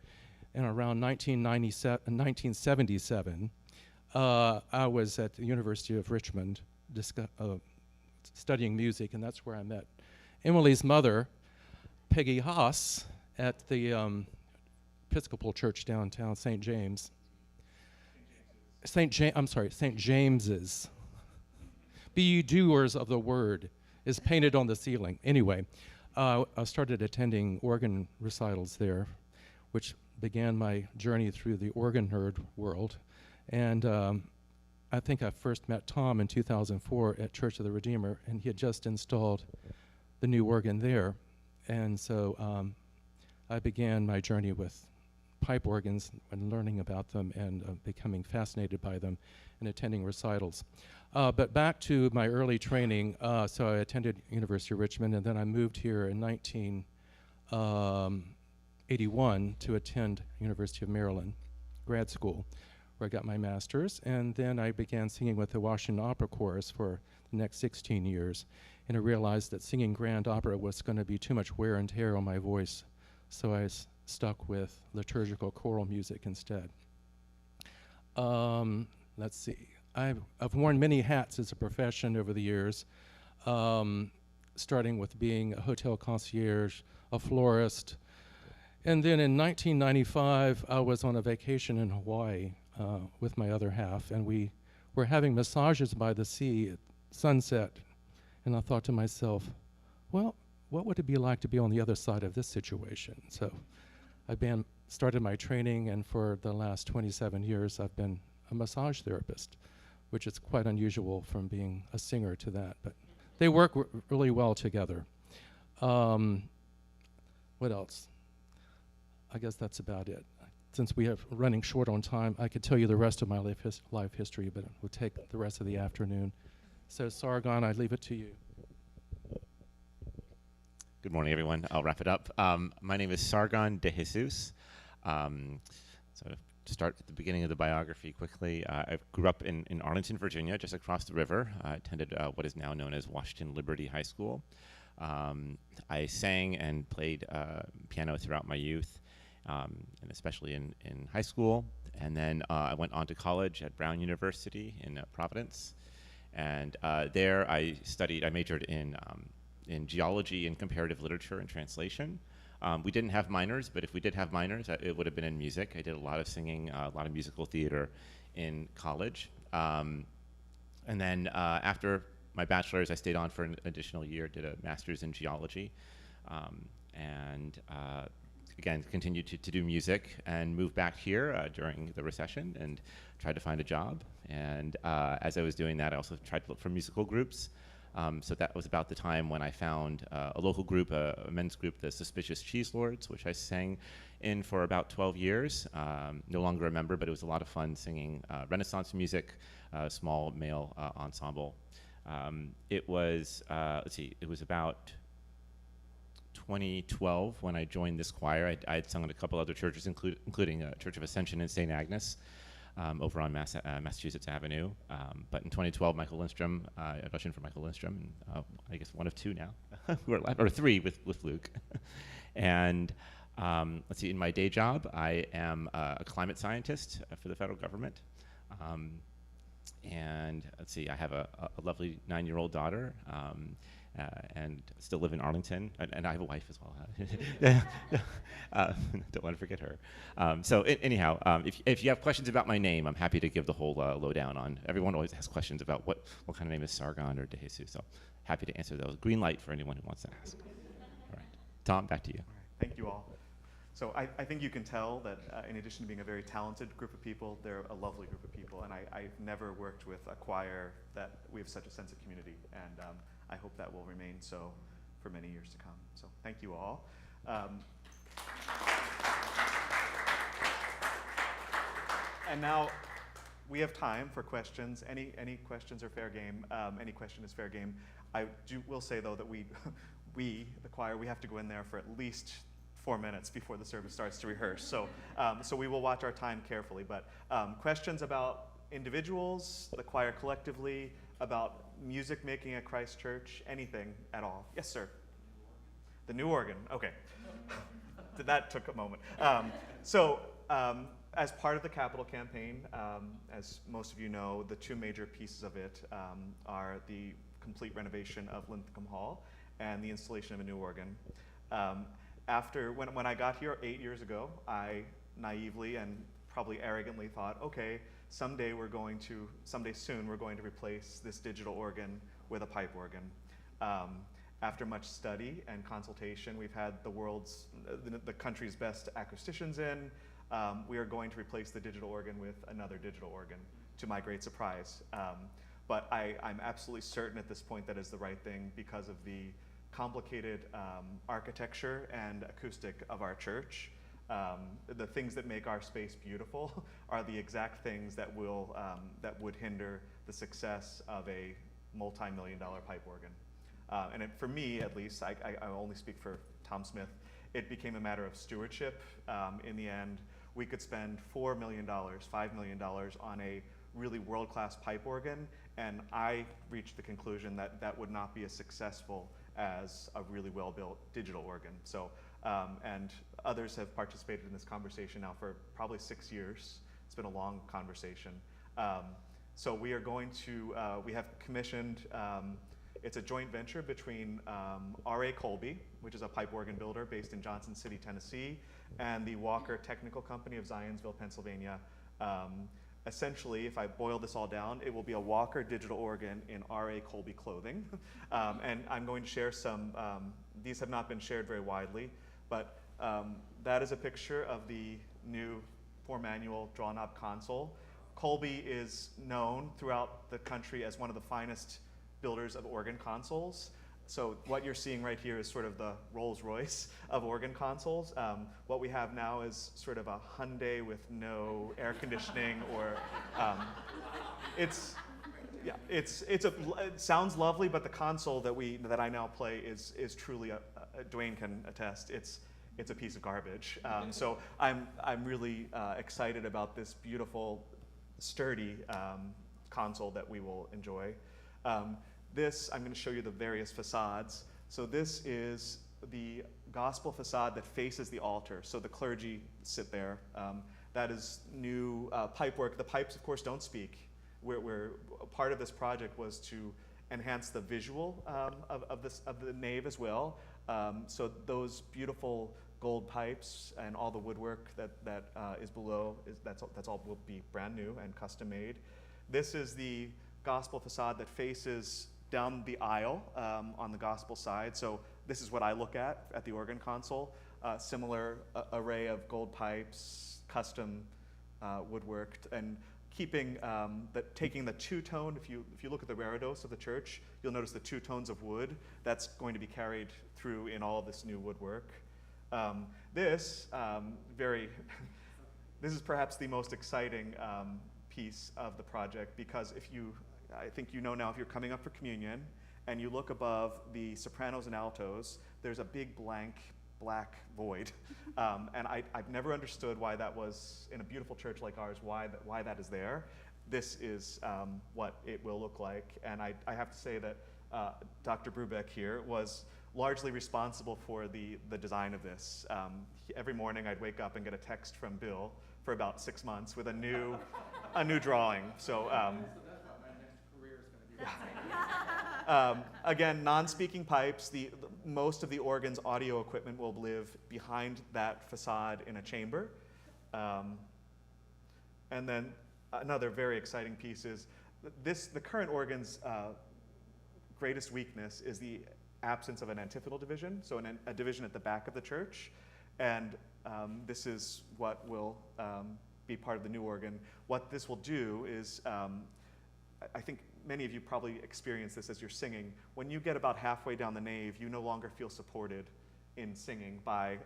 And around 1977, I was at the University of Richmond studying music, and that's where I met Emily's mother, Peggy Haas, at the Episcopal Church downtown, St. James's. Be ye doers of the word is painted on the ceiling. Anyway, I started attending organ recitals there, which began my journey through the organ nerd world. And I think I first met Tom in 2004 at Church of the Redeemer, and he had just installed the new organ there. And so I began my journey with pipe organs and learning about them and becoming fascinated by them and attending recitals. But back to my early training, so I attended University of Richmond, and then I moved here in 1981 to attend University of Maryland grad school, where I got my master's, and then I began singing with the Washington Opera Chorus for the next 16 years, and I realized that singing grand opera was going to be too much wear and tear on my voice, so I stuck with liturgical choral music instead. Let's see. I've worn many hats as a profession over the years, starting with being a hotel concierge, a florist, and then in 1995, I was on a vacation in Hawaii with my other half, and we were having massages by the sea at sunset, and I thought to myself, well, what would it be like to be on the other side of this situation? So I started my training, and for the last 27 years, I've been a massage therapist, which is quite unusual from being a singer to that, but they work really well together. What else? I guess that's about it. Since we are running short on time, I could tell you the rest of my life history, but it would take the rest of the afternoon. So Sargon, I leave it to you. Good morning, everyone. I'll wrap it up. My name is Sargon de Jesus. So to start at the beginning of the biography quickly, I grew up in Arlington, Virginia, just across the river. I attended what is now known as Washington Liberty High School. I sang and played piano throughout my youth, and especially in high school. And then I went on to college at Brown University in Providence. And there I majored in geology and comparative literature and translation. We didn't have minors, but if we did have minors, it would have been in music. I did a lot of singing, a lot of musical theater in college. And then after my bachelor's, I stayed on for an additional year, did a master's in geology, and again, continued to do music, and moved back here during the recession and tried to find a job. And as I was doing that, I also tried to look for musical groups. So that was about the time when I found a local group, a men's group, the Suspicious Cheese Lords, which I sang in for about 12 years. No longer a member, but it was a lot of fun singing Renaissance music, small male ensemble. It was, it was about 2012 when I joined this choir. I had sung at a couple other churches, including Church of Ascension in St. Agnes over on Massachusetts Avenue. But in 2012, Michael Lindstrom, I auditioned for Michael Lindstrom, and I guess one of two now who are left, or three with Luke. And in my day job, I am a climate scientist for the federal government. And I have a lovely 9-year-old daughter, and still live in Arlington, and I have a wife as well. Don't want to forget her. Anyhow, if you have questions about my name, I'm happy to give the whole lowdown on. Everyone always has questions about what kind of name is Sargon or De Jesus, so happy to answer those. Green light for anyone who wants to ask. All right, Tom, back to you. All right, thank you all. So I think you can tell that in addition to being a very talented group of people, they're a lovely group of people, and I've never worked with a choir that we have such a sense of community, and I hope that will remain so for many years to come. So thank you all. And now we have time for questions. Any questions are fair game. Any question is fair game. I will say though that we, the choir, we have to go in there for at least 4 minutes before the service starts to rehearse. So, so we will watch our time carefully. But questions about individuals, the choir collectively, about music making at Christ Church, anything at all? Yes, sir. The new organ. Okay. That took a moment. As part of the capital campaign, as most of you know, the two major pieces of it are the complete renovation of Linthicum Hall and the installation of a new organ. When I got here 8 years ago, I naively and probably arrogantly thought, okay, someday soon we're going to replace this digital organ with a pipe organ. After much study and consultation, we've had the country's best acousticians in. We are going to replace the digital organ with another digital organ, to my great surprise. But I'm absolutely certain at this point that is the right thing because of the complicated architecture and acoustic of our church. The things that make our space beautiful are the exact things that would hinder the success of a multi-million-dollar pipe organ. For me, at least, I only speak for Tom Smith, it became a matter of stewardship. In the end, we could spend $4 million, $5 million on a really world-class pipe organ, and I reached the conclusion that that would not be as successful as a really well-built digital organ. So, and others have participated in this conversation now for probably 6 years. It's been a long conversation. So we are going to, we have commissioned, it's a joint venture between R.A. Colby, which is a pipe organ builder based in Johnson City, Tennessee, and the Walker Technical Company of Zionsville, Pennsylvania. Essentially, if I boil this all down, it will be a Walker digital organ in R.A. Colby clothing. And I'm going to share some, these have not been shared very widely, but that is a picture of the new 4-manual draw-knob console. Colby is known throughout the country as one of the finest builders of organ consoles. So what you're seeing right here is sort of the Rolls-Royce of organ consoles. What we have now is sort of a Hyundai with no air conditioning, or it sounds lovely, but the console that I now play is truly Dwayne can attest. It's a piece of garbage. So I'm really excited about this beautiful, sturdy console that we will enjoy. I'm going to show you the various facades. So this is the gospel facade that faces the altar. So the clergy sit there. That is new pipe work. The pipes, of course, don't speak. Part of this project was to enhance the visual of the nave as well. So those beautiful gold pipes and all the woodwork that is below, that's all will be brand new and custom made. This is the gospel facade that faces down the aisle on the gospel side. So this is what I look at the organ console. Similar array of gold pipes, custom woodworked, and keeping taking the two-tone. If you look at the reredos of the church, you'll notice the two tones of wood. That's going to be carried through in all of this new woodwork. This is perhaps the most exciting piece of the project, because I think you know now, if you're coming up for communion and you look above the sopranos and altos, there's a big blank black void. And I've never understood why that was, in a beautiful church like ours, why that is there. This is what it will look like. And I have to say that Dr. Brubeck here was largely responsible for the design of this. Every morning I'd wake up and get a text from Bill for about 6 months with a new drawing. So again, non-speaking pipes. Most of the organ's audio equipment will live behind that facade in a chamber. And then another very exciting piece is the current organ's greatest weakness is the absence of an antiphonal division, so a division at the back of the church. And this is what will be part of the new organ. What this will do is, I think many of you probably experience this as you're singing. When you get about halfway down the nave, you no longer feel supported in singing by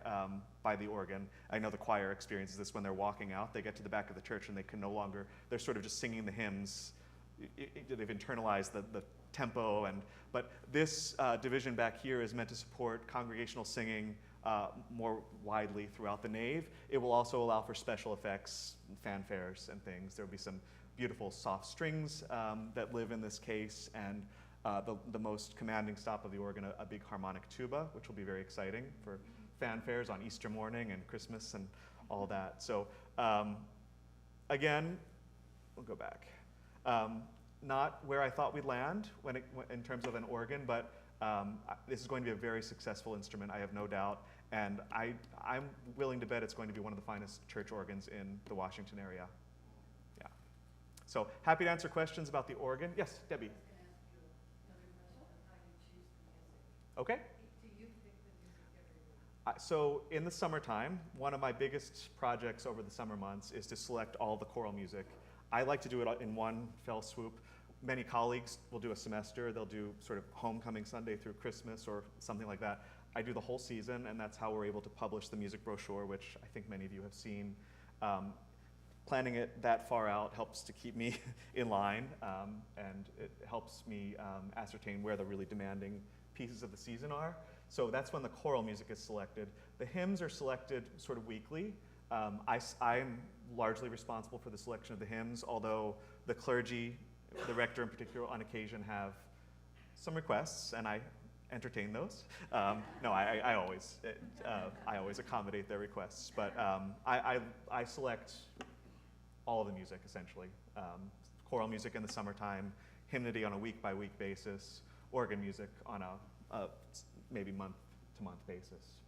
the organ. I know the choir experiences this when they're walking out. They get to the back of the church and they can no longer, they're sort of just singing the hymns. They've internalized the tempo, but this division back here is meant to support congregational singing more widely throughout the nave. It will also allow for special effects, fanfares and things. There will be some beautiful soft strings that live in this case, and the most commanding stop of the organ, a big harmonic tuba, which will be very exciting for fanfares on Easter morning and Christmas and all that. So again, we'll go back. Not where I thought we'd land in terms of an organ, but this is going to be a very successful instrument, I have no doubt. And I'm willing to bet it's going to be one of the finest church organs in the Washington area. Yeah. So happy to answer questions about the organ. Yes, Debbie. Okay. So in the summertime, one of my biggest projects over the summer months is to select all the choral music. I like to do it in one fell swoop. Many colleagues will do a semester. They'll do sort of homecoming Sunday through Christmas or something like that. I do the whole season, and that's how we're able to publish the music brochure, which I think many of you have seen. Planning it that far out helps to keep me in line, and it helps me ascertain where the really demanding pieces of the season are. So that's when the choral music is selected. The hymns are selected sort of weekly. I'm largely responsible for the selection of the hymns, although the clergy, the rector in particular, on occasion have some requests, and I entertain those. No, I always accommodate their requests, but I select all of the music, essentially. Choral music in the summertime, hymnody on a week-by-week basis, organ music on a maybe month-to-month basis.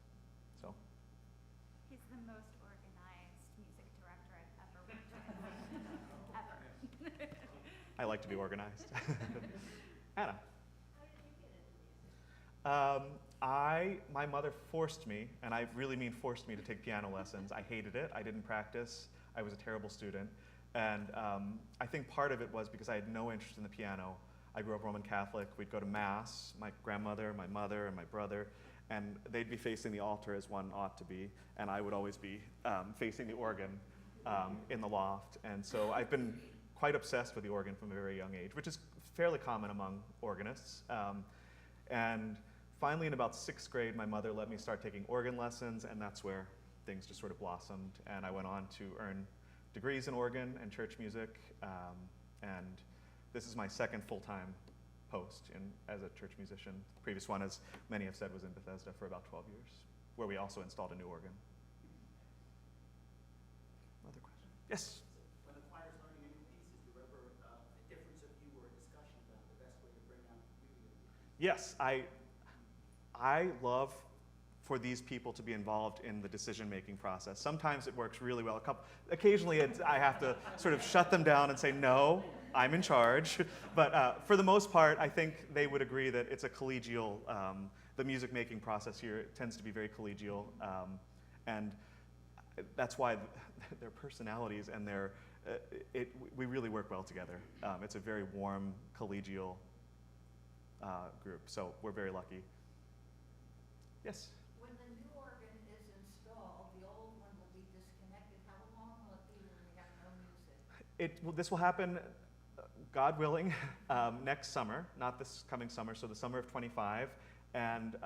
So. He's the most organized music director I've ever worked with. Ever. I like to be organized. Anna. My mother forced me, and I really mean forced me, to take piano lessons. I hated it. I didn't practice. I was a terrible student. And I think part of it was because I had no interest in the piano. I grew up Roman Catholic. We'd go to Mass, my grandmother, my mother, and my brother, and they'd be facing the altar as one ought to be, and I would always be facing the organ in the loft. And so I've been quite obsessed with the organ from a very young age, which is fairly common among organists. And finally, in about 6th grade, my mother let me start taking organ lessons, and that's where things just sort of blossomed. And I went on to earn degrees in organ and church music, and this is my second full-time post as a church musician. The previous one, as many have said, was in Bethesda for about 12 years, where we also installed a new organ. Other question? Yes? When the choir's learning a new piece, is there ever a difference of view or a discussion about the best way to bring out the beauty of the piece? Yes, I love for these people to be involved in the decision-making process. Sometimes it works really well. Occasionally I have to sort of shut them down and say, no, I'm in charge. But for the most part, I think they would agree that it's a collegial, the music-making process here tends to be very collegial. And that's why their personalities and we really work well together. It's a very warm, collegial group, so we're very lucky. Yes? When the new organ is installed, the old one will be disconnected. How long will it be when we have no music? This will happen, God willing, next summer, not this coming summer, so the summer of '25. And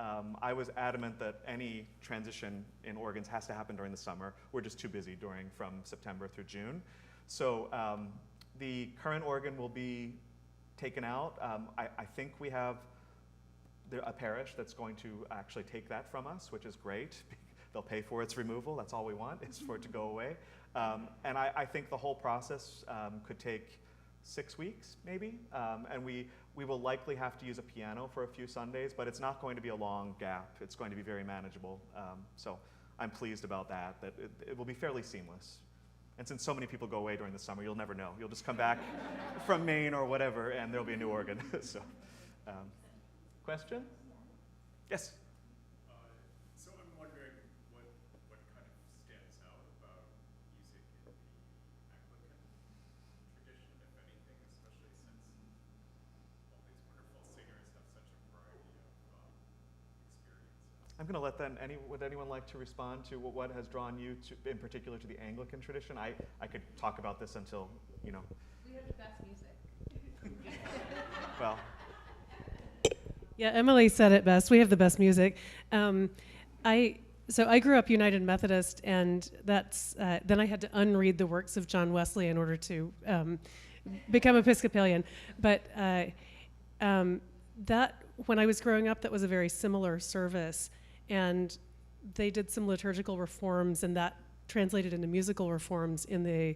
I was adamant that any transition in organs has to happen during the summer. We're just too busy from September through June. So the current organ will be taken out. I think we have a parish that's going to actually take that from us, which is great. They'll pay for its removal. That's all we want, is for it to go away. And I think the whole process could take 6 weeks, maybe. And we will likely have to use a piano for a few Sundays, but it's not going to be a long gap. It's going to be very manageable. So I'm pleased about that it will be fairly seamless. And since so many people go away during the summer, you'll never know. You'll just come back from Maine or whatever, and there'll be a new organ. So, question? Yes? So I'm wondering what kind of stands out about music in the Anglican tradition, if anything, especially since all these wonderful singers have such a variety of experiences. I'm going to let would anyone like to respond to what has drawn you in particular to the Anglican tradition? I could talk about this until, We have the best music. Well. Yeah, Emily said it best. We have the best music. So I grew up United Methodist, and then I had to unread the works of John Wesley in order to become Episcopalian. But that, when I was growing up, that was a very similar service, and they did some liturgical reforms, and that translated into musical reforms in the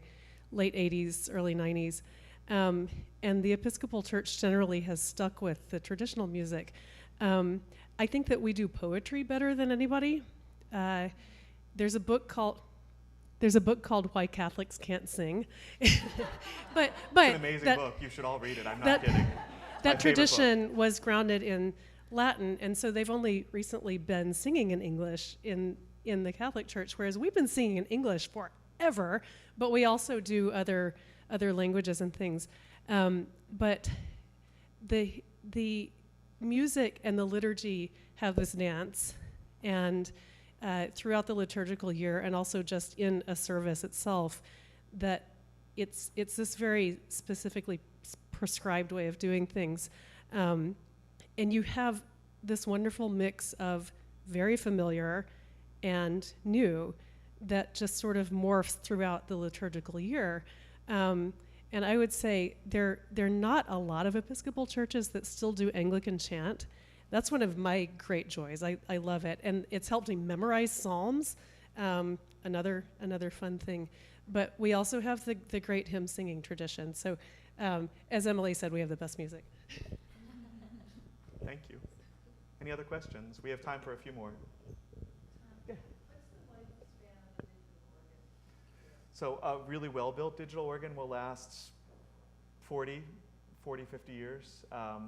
late 80s, early 90s. And the Episcopal Church generally has stuck with the traditional music. I think that we do poetry better than anybody. There's a book called Why Catholics Can't Sing. but It's an amazing book. You should all read it. I'm not kidding. That tradition was grounded in Latin, and so they've only recently been singing in English in the Catholic Church, whereas we've been singing in English forever, but we also do other languages and things. But the music and the liturgy have this dance, and throughout the liturgical year, and also just in a service itself, that it's this very specifically prescribed way of doing things. And you have this wonderful mix of very familiar and new that just sort of morphs throughout the liturgical year. And I would say there are not a lot of Episcopal churches that still do Anglican chant. That's one of my great joys. I love it. And it's helped me memorize Psalms, another fun thing. But we also have the great hymn singing tradition. So as Emily said, we have the best music. Thank you. Any other questions? We have time for a few more. Yeah. What's the lifespan of a digital organ? So a really well-built digital organ will last 40, 50 years. A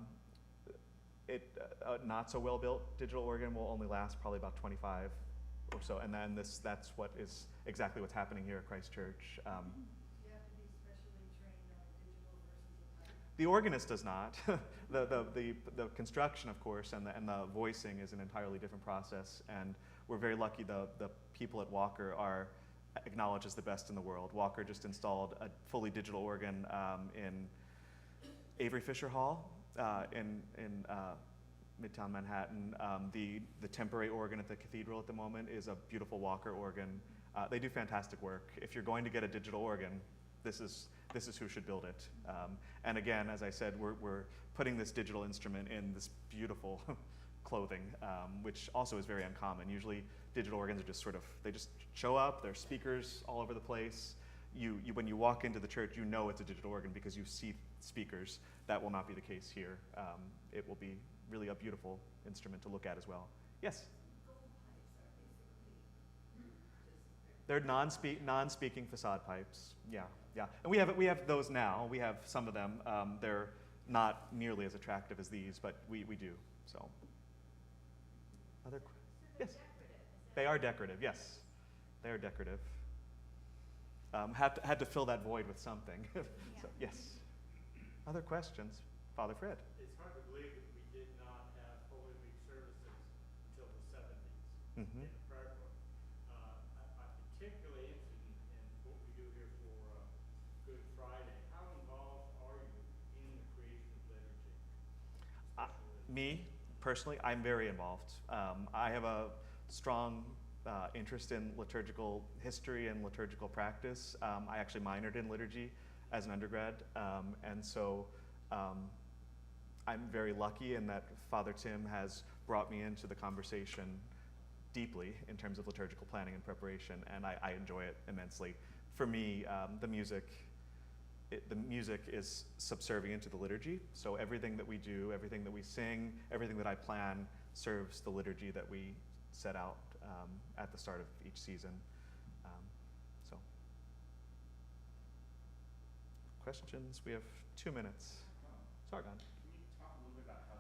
not so well-built digital organ will only last probably about 25 or so. And then that's what is exactly what's happening here at Christ Church. Do you have to be specially trained on a digital versus a pipe? The organist does not. the construction, of course, and the voicing is an entirely different process. And we're very lucky the people at Walker are acknowledged as the best in the world. Walker just installed a fully digital organ in Avery Fisher Hall in Midtown Manhattan. The temporary organ at the cathedral at the moment is a beautiful Walker organ. They do fantastic work. If you're going to get a digital organ, this is who should build it. And again, as I said, we're putting this digital instrument in this beautiful clothing, which also is very uncommon. Usually digital organs are just they just show up, there's speakers all over the place. When you walk into the church, you know it's a digital organ because you see speakers. That will not be the case here. It will be really a beautiful instrument to look at as well. Yes? They're non-speaking facade pipes. Yeah. And we have those now. We have some of them. They're not nearly as attractive as these, but we do. So, yes, they are decorative. Yes, they are decorative. had to fill that void with something. So, yes. Other questions? Father Fred. It's hard to believe that we did not have Holy Week services until the 70s Mm-hmm. in the prayer book. I'm particularly interested in what we do here for Good Friday. How involved are you in the creation of liturgy? Me, personally, I'm very involved. I have a strong interest in liturgical history and liturgical practice. I actually minored in liturgy as an undergrad, and so I'm very lucky in that Father Tim has brought me into the conversation deeply in terms of liturgical planning and preparation, and I enjoy it immensely. For me, the music is subservient to the liturgy, so everything that we do, everything that we sing, everything that I plan serves the liturgy that we set out at the start of each season. So, questions? We have 2 minutes. Sargon. Can you talk a little bit about how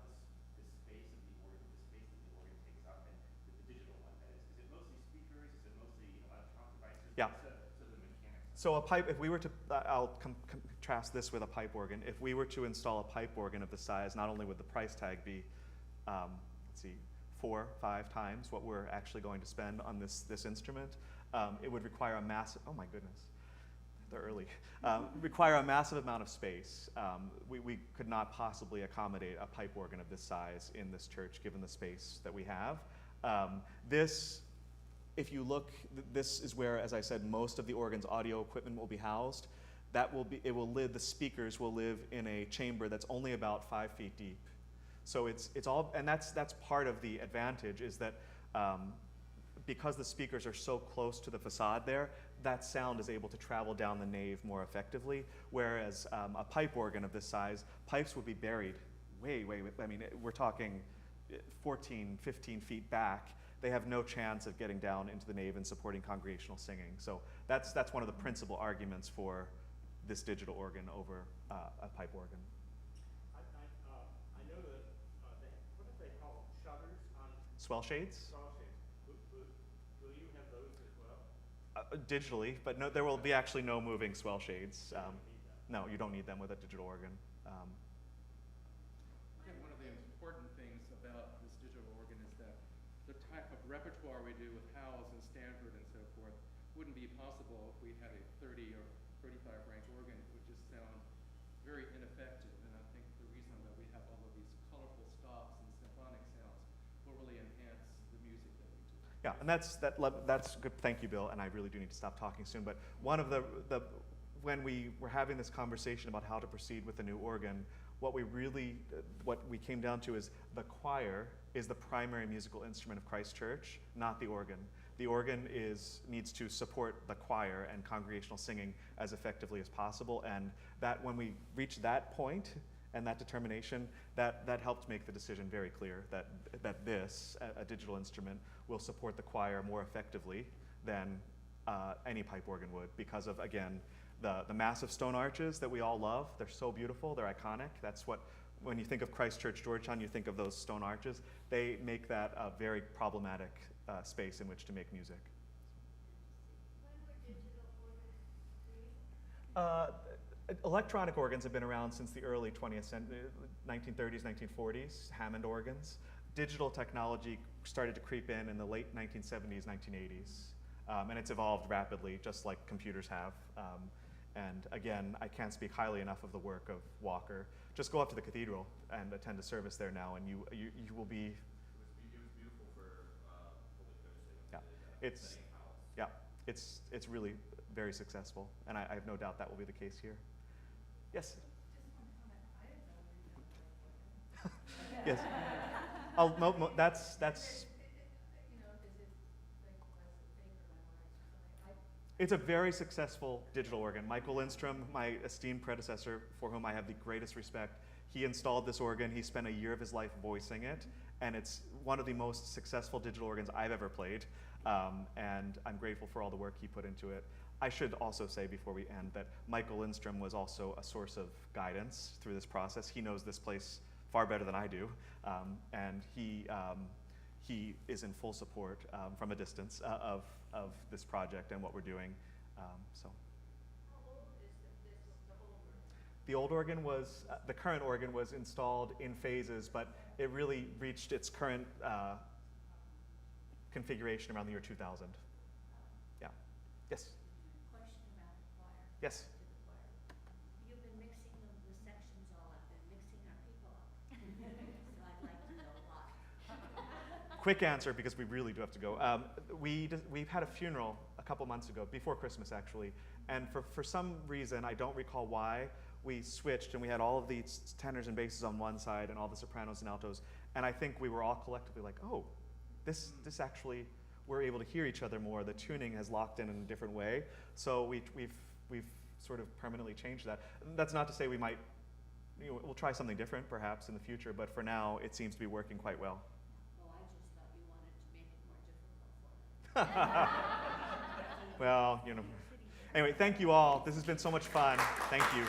this space of the organ, the space that the organ takes up, and the digital one that is? Is it mostly speakers? Is it mostly electronic devices? Yeah. So the mechanics. So a pipe, if we were to, I'll contrast this with a pipe organ. If we were to install a pipe organ of the size, not only would the price tag be, let's see, 4, 5 times what we're actually going to spend on this instrument, it would require a massive, oh my goodness, they're early, require a massive amount of space. We could not possibly accommodate a pipe organ of this size in this church, given the space that we have. If you look, this is where, as I said, most of the organ's audio equipment will be housed. The speakers will live in a chamber that's only about 5 feet deep. So it's all, and that's part of the advantage, is that because the speakers are so close to the facade there, that sound is able to travel down the nave more effectively, whereas a pipe organ of this size, pipes would be buried way, I mean, we're talking 14, 15 feet back. They have no chance of getting down into the nave and supporting congregational singing. So that's one of the principal arguments for this digital organ over a pipe organ. I know that what do they call shutters on Swell shades? Swell shades. Will you have those as well? Digitally, but no, there will be actually no moving swell shades. No, you don't need them with a digital organ. Again, one of the important things about this digital organ is that the type of repertoire we do with Howells and Stanford and so forth wouldn't be possible if we had a 30 or 35 rank organ. It would just sound very ineffective, and I think the reason that we have all of these colorful stops and symphonic sounds will really enhance the music that we do. Yeah, and that's good. Thank you, Bill. And I really do need to stop talking soon. But one of when we were having this conversation about how to proceed with the new organ, what we came down to is the choir is the primary musical instrument of Christ Church, not the organ. The organ needs to support the choir and congregational singing as effectively as possible, and that when we reached that point and that determination, that helped make the decision very clear that this, a digital instrument, will support the choir more effectively than any pipe organ would, because of, again, the massive stone arches that we all love. They're so beautiful, they're iconic. That's what, when you think of Christ Church Georgetown, you think of those stone arches. They make that a very problematic space in which to make music. When were digital organs created? Electronic organs have been around since the early 20th century, 1930s, 1940s, Hammond organs. Digital technology started to creep in the late 1970s, 1980s, and it's evolved rapidly, just like computers have. And again, I can't speak highly enough of the work of Walker. Just go up to the cathedral and attend a service there now, and you will be. It was beautiful for Holy Thursday. Yeah, it's really very successful, and I have no doubt that will be the case here. Yes. Just one comment. I didn't know we did Yes. Oh, that's. You know, is it like less fake or memorized? It's a very successful digital organ. Michael Lindstrom, my esteemed predecessor, for whom I have the greatest respect, he installed this organ. He spent a year of his life voicing it, and it's one of the most successful digital organs I've ever played, and I'm grateful for all the work he put into it. I should also say before we end that Michael Lindstrom was also a source of guidance through this process. He knows this place far better than I do, and he is in full support from a distance of this project and what we're doing. So The old organ was, the current organ was installed in phases, but it really reached its current configuration around the year 2000. Yeah. Yes? Question about the choir. Yes? To the choir. You've been mixing the sections all up and mixing our people up. So I'd like to know why. Quick answer, because we really do have to go. We've had a funeral a couple months ago, before Christmas actually, and for some reason, I don't recall why, we switched and we had all of the tenors and basses on one side and all the sopranos and altos, and I think we were all collectively like, oh, this actually, we're able to hear each other more. The tuning has locked in a different way, so we've sort of permanently changed that. That's not to say we might, we'll try something different perhaps in the future, but for now, it seems to be working quite well. Well, I just thought you wanted to make it more difficult for them. Well, Anyway, thank you all. This has been so much fun. Thank you.